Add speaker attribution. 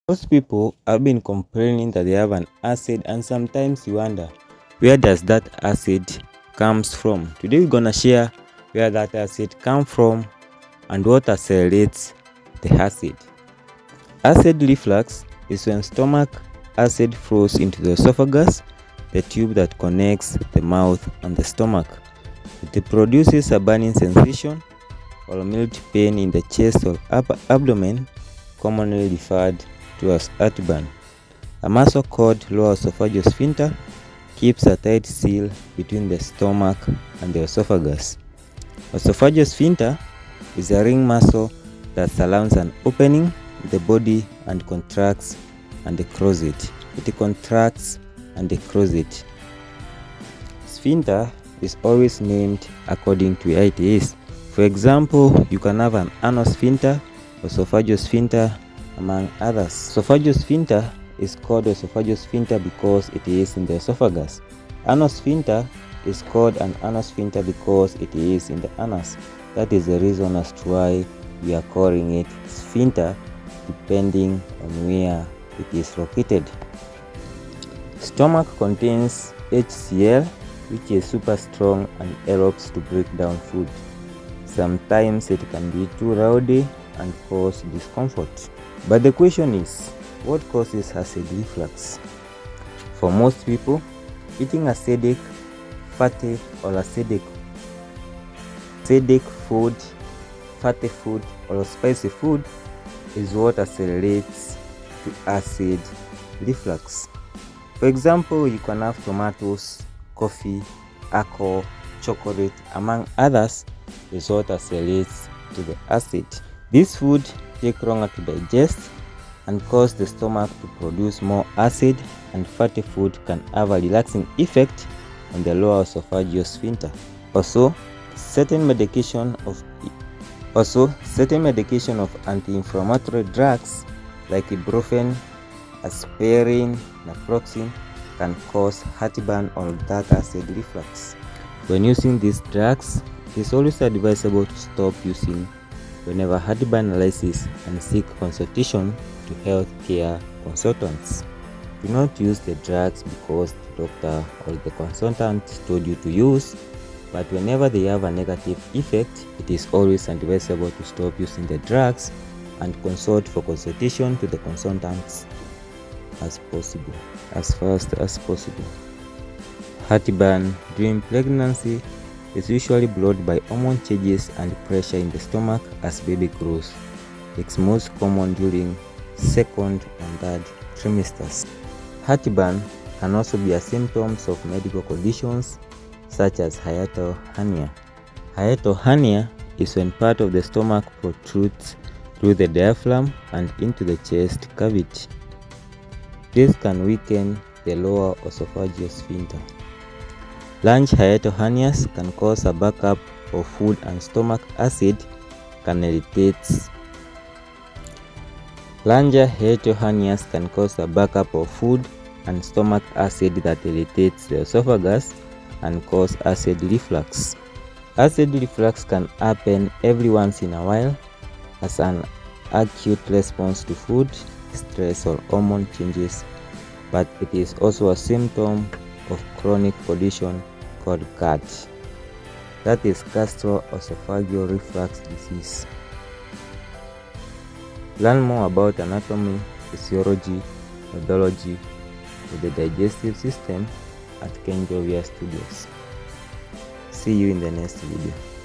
Speaker 1: Most people have been complaining that they have an acid, and sometimes you wonder, where does that acid comes from? Today we're gonna share where that acid comes from and what accelerates the acid. Acid reflux is when stomach acid flows into the esophagus, the tube that connects the mouth and the stomach. It produces a burning sensation or mild pain in the chest or upper abdomen, commonly referred to as heartburn. A muscle called lower esophageal sphincter keeps a tight seal between the stomach and the esophagus. Esophageal sphincter is a ring muscle that surrounds an opening in the body and contracts and closes it. It contracts and closes it. Sphincter is always named according to where it is. For example, you can have an anal sphincter, esophageal sphincter, among others. Esophageal sphincter is called esophageal sphincter because it is in the esophagus. Anal sphincter is called an anal sphincter because it is in the anus. That is the reason as to why we are calling it sphincter, depending on where it is located. Stomach contains HCl, which is super strong and helps to break down food. Sometimes it can be too rowdy and cause discomfort. But the question is, what causes acid reflux? For most people, eating acidic, fatty or acidic food, fatty food or spicy food is what accelerates to acid reflux. For example, you can have tomatoes, coffee, alcohol, chocolate, among others, is what accelerates to the acid. This food take longer to digest and cause the stomach to produce more acid, and fatty food can have a relaxing effect on the lower esophageal sphincter. Also, certain medication of anti-inflammatory drugs like ibuprofen, aspirin, naproxen can cause heartburn or dark acid reflux. When using these drugs, it is always advisable to stop using whenever heartburn arises and seek consultation to healthcare consultants. Do not use the drugs because the doctor or the consultant told you to use, but whenever they have a negative effect, it is always advisable to stop using the drugs and consult for consultation to the consultants as fast as possible. Heartburn during pregnancy is usually brought by hormone changes and pressure in the stomach as baby grows. It's most common during second and third trimesters. Heartburn can also be a symptom of medical conditions such as hiatal hernia. Hiatal hernia is when part of the stomach protrudes through the diaphragm and into the chest cavity. This can weaken the lower esophageal sphincter. Large hiatal hernias can cause a backup of food and stomach acid can irritate. Larger hiatal hernias can cause a backup of food and stomach acid that irritates the esophagus and cause acid reflux. Acid reflux can happen every once in a while as an acute response to food, stress or hormone changes, but it is also a symptom of chronic condition called GERD, that is gastroesophageal reflux disease. Learn more about anatomy, physiology, methodology of the digestive system at Kenjovia Studios. See you in the next video.